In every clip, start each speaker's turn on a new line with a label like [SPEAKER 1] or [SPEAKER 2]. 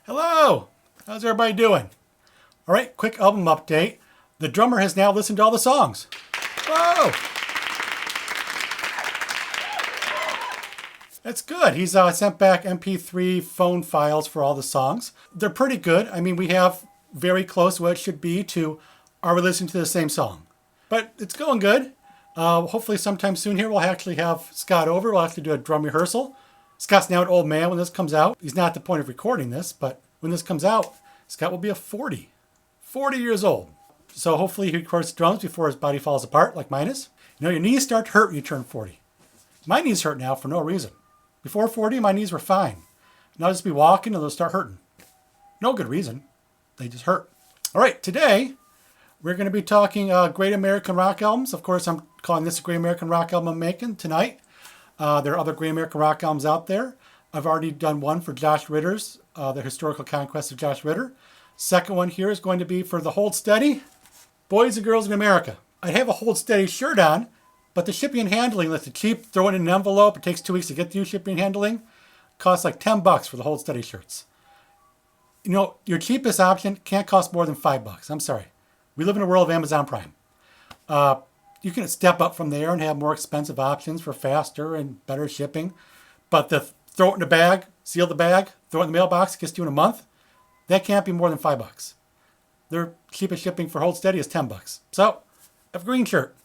[SPEAKER 1] Hello! How's everybody doing? All right, quick album update. The drummer has now listened to all the songs. Whoa! That's good. He's sent back MP3 phone files for all the songs. They're pretty good. I mean, we have very close to what it should be to are we listening to the same song? But it's going good. Hopefully sometime soon here we'll actually have Scott over. We'll have to do a drum rehearsrsal. Scott's now an old man when this comes out. He's not at the point of recording this, but when this comes out, Scott will be 40 years old. So hopefully he records drums before his body falls apart like mine is. You know, your knees start to hurt when you turn 40. My knees hurt now for no reason. Before 40, my knees were fine. Now I'll just be walking and they'll start hurting. No good reason. They just hurt. All right, today we're going to be talking Great American Rock Albums. Of course, I'm calling this a Great American Rock Album I'm making tonight. There are other Great American Rock Albums out there. I've already done one for Josh Ritter's, The Historical Conquest of Josh Ritter. Second one here is going to be for the Hold Steady, Boys and Girls in America. I have a Hold Steady shirt on, but the shipping and handling, that's the cheap, throw it in an envelope. It takes 2 weeks to get to you, shipping and handling. Costs like $10 for the Hold Steady shirts. You know, your cheapest option can't cost more than $5. I'm sorry. We live in a world of Amazon Prime. You can step up from there and have more expensive options for faster and better shipping. But the throw it in a bag, seal the bag, throw it in the mailbox, gets to you in a month, that can't be more than $5. Their cheapest shipping for Hold Steady is $10. So, I have a green shirt.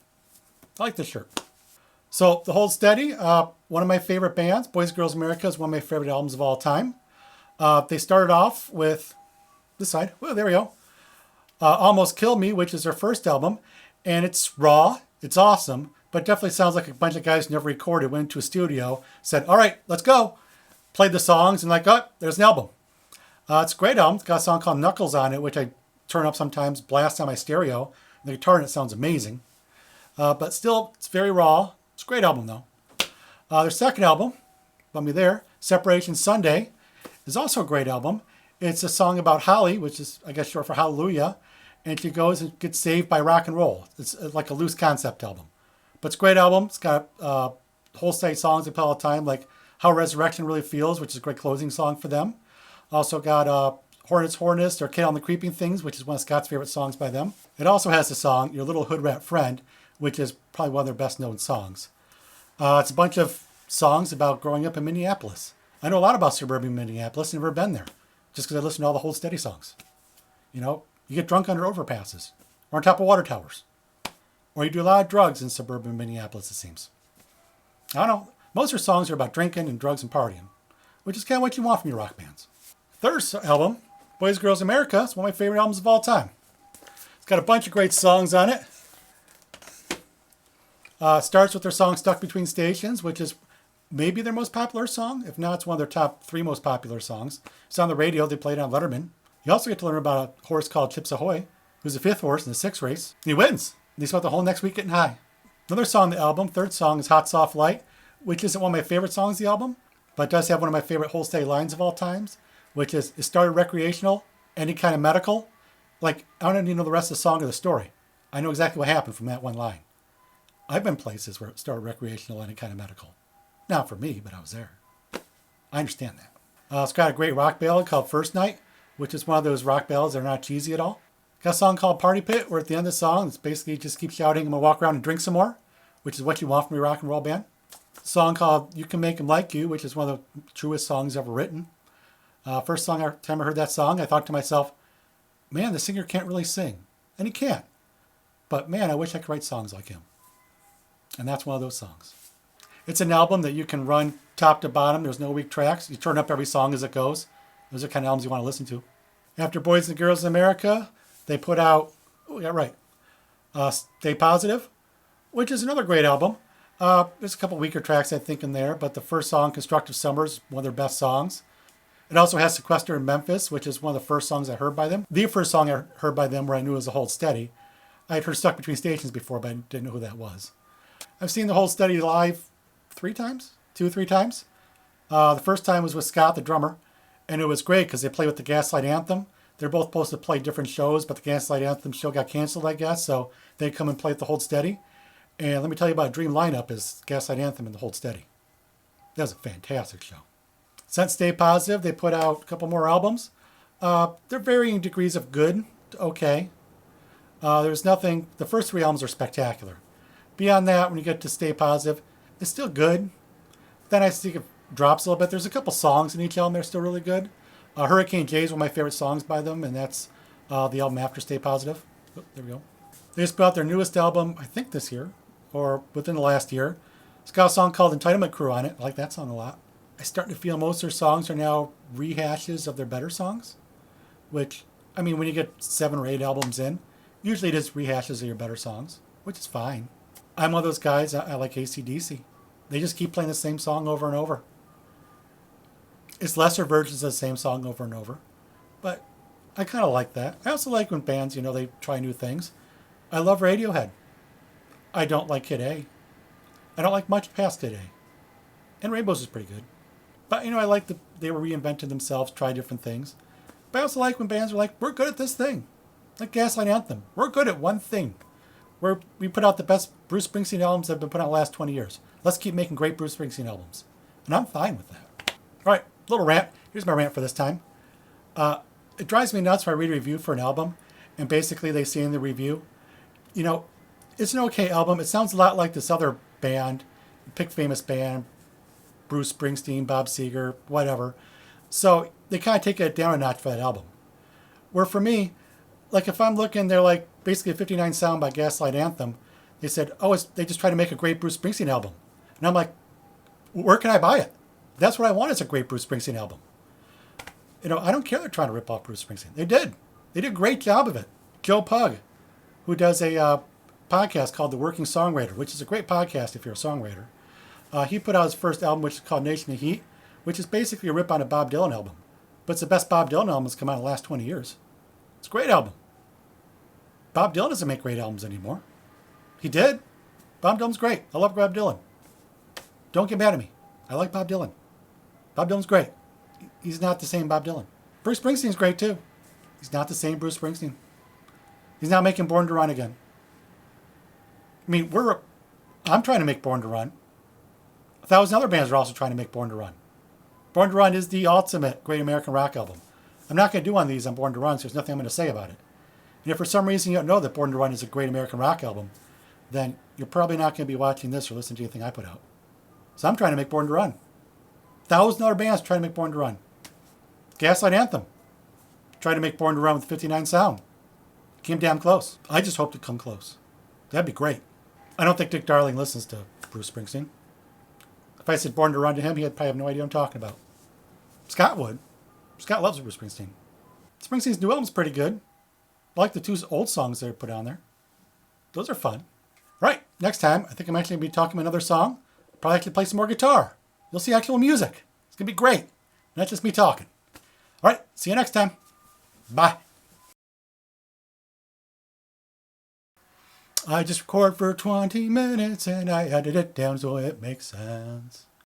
[SPEAKER 1] I like this shirt. So, the Hold Steady, one of my favorite bands, Boys and Girls America, is one of my favorite albums of all time. They started off with this side. Well, there we go. Almost Killed Me, which is their first album. And it's raw. It's awesome. But it definitely sounds like a bunch of guys who never recorded, went into a studio, said, all right, let's go. Played the songs and like, oh, there's an album. It's a great album. It's got a song called Knuckles on it, which I turn up sometimes, blast on my stereo. The guitar in it sounds amazing. But still, it's very raw. It's a great album, though. Their second album, let me there, Separation Sunday, is also a great album. It's a song about Holly, which is, I guess, short for Hallelujah. And she goes and gets saved by rock and roll. It's like a loose concept album. But it's a great album. It's got whole steady songs they play all the time, like How Resurrection Really Feels, which is a great closing song for them. Also got Hornets or Kale and the Creeping Things, which is one of Scott's favorite songs by them. It also has the song Your Little Hoodrat Friend, which is probably one of their best known songs. It's a bunch of songs about growing up in Minneapolis. I know a lot about suburban Minneapolis, never been there, just because I listen to all the Hold Steady songs. You know, you get drunk under overpasses, or on top of water towers, or you do a lot of drugs in suburban Minneapolis, it seems. I don't know. Most of their songs are about drinking and drugs and partying, which is kind of what you want from your rock bands. Third album, Boys and Girls America, is one of my favorite albums of all time. It's got a bunch of great songs on it. Starts with their song Stuck Between Stations, which is maybe their most popular song. If not, it's one of their top 3 most popular songs. It's on the radio. They played it on Letterman. You also get to learn about a horse called Chips Ahoy, who's the 5th horse in the 6th race. And he wins. And he spent the whole next week getting high. Another song on the album, third song, is Hot Soft Light, which isn't one of my favorite songs of the album, but it does have one of my favorite Hold Steady lines of all times, which is, it started recreational, any kind of medical. Like, I don't even know the rest of the song or the story. I know exactly what happened from that one line. I've been places where it started recreational, any kind of medical. Not for me, but I was there. I understand that. It's got a great rock ballad called First Night, which is one of those rock ballads that are not cheesy at all. Got a song called Party Pit, where at the end of the song, it's basically just keep shouting, I'm going to walk around and drink some more, which is what you want from your rock and roll band. A song called You Can Make 'Em Like You, which is one of the truest songs ever written. First time I heard that song, I thought to myself, man, the singer can't really sing. And he can't. But man, I wish I could write songs like him. And that's one of those songs. It's an album that you can run top to bottom. There's no weak tracks. You turn up every song as it goes. Those are the kind of albums you want to listen to. After Boys and Girls in America, they put out, Stay Positive, which is another great album. There's a couple weaker tracks, I think, in there, but the first song, Constructive Summer, is one of their best songs. It also has Sequestered in Memphis, which is one of the first songs I heard by them. The first song I heard by them where I knew it was a Hold Steady. I had heard Stuck Between Stations before, but I didn't know who that was. I've seen the Hold Steady live 2 or 3 times. The first time was with Scott, the drummer, and it was great because they played with the Gaslight Anthem. They're both supposed to play different shows, but the Gaslight Anthem show got canceled, I guess, so they come and play at the Hold Steady. And let me tell you about a dream lineup is Gaslight Anthem and the Hold Steady. That was a fantastic show. Since Stay Positive, they put out a couple more albums. They're varying degrees of good to okay. There's nothing, the first three albums are spectacular. Beyond that, when you get to Stay Positive, it's still good. Then I think it drops a little bit. There's a couple songs in each album that are still really good. Hurricane J is one of my favorite songs by them, and that's the album after Stay Positive. Oh, there we go. They just put out their newest album, I think this year, or within the last year. It's got a song called Entitlement Crew on it. I like that song a lot. I'm starting to feel most of their songs are now rehashes of their better songs, which, I mean, when you get 7 or 8 albums in, usually it is rehashes of your better songs, which is fine. I'm one of those guys, I like AC/DC. They just keep playing the same song over and over. It's lesser versions of the same song over and over, but I kind of like that. I also like when bands, they try new things. I love Radiohead. I don't like Kid A. I don't like much past Kid A. And Rainbows is pretty good. But, I like that they were reinventing themselves, try different things. But I also like when bands are like, we're good at this thing. Like Gaslight Anthem. We're good at one thing. We put out the best Bruce Springsteen albums that have been put out in the last 20 years. Let's keep making great Bruce Springsteen albums. And I'm fine with that. All right, little rant. Here's my rant for this time. It drives me nuts when I read a review for an album, and basically they say in the review, it's an okay album. It sounds a lot like this other band, pick famous band, Bruce Springsteen, Bob Seger, whatever. So they kind of take it down a notch for that album. Where for me, like if I'm looking, they're like basically a 59 sound by Gaslight Anthem. They said, they just try to make a great Bruce Springsteen album. And I'm like, where can I buy it? That's what I want is a great Bruce Springsteen album. I don't care they're trying to rip off Bruce Springsteen. They did. They did a great job of it. Joe Pug, who does a podcast called The Working Songwriter, which is a great podcast if you're a songwriter. He put out his first album, which is called Nation of Heat, which is basically a rip on a Bob Dylan album. But it's the best Bob Dylan album that's come out in the last 20 years. It's a great album. Bob Dylan doesn't make great albums anymore. He did. Bob Dylan's great. I love Bob Dylan. Don't get mad at me. I like Bob Dylan. Bob Dylan's great. He's not the same Bob Dylan. Bruce Springsteen's great too. He's not the same Bruce Springsteen. He's not making Born to Run again. I mean, I'm trying to make Born to Run. 1,000 other bands are also trying to make Born to Run. Born to Run is the ultimate great American rock album. I'm not going to do one of these on Born to Run, so there's nothing I'm going to say about it. And if for some reason you don't know that Born to Run is a great American rock album, then you're probably not going to be watching this or listening to anything I put out. So I'm trying to make Born to Run. 1,000 other bands trying to make Born to Run. Gaslight Anthem trying to make Born to Run with 59 sound. Came damn close. I just hope to come close. That'd be great. I don't think Dick Darling listens to Bruce Springsteen. If I said Born to Run to him, he'd probably have no idea what I'm talking about. Scott would. Scott loves Bruce Springsteen. Springsteen's new album's pretty good. I like the 2 old songs that are put on there. Those are fun. Right, next time, I think I'm actually going to be talking about another song. Probably actually play some more guitar. You'll see actual music. It's going to be great. Not just me talking. All right, see you next time. Bye. I just record for 20 minutes and I edit it down so it makes sense.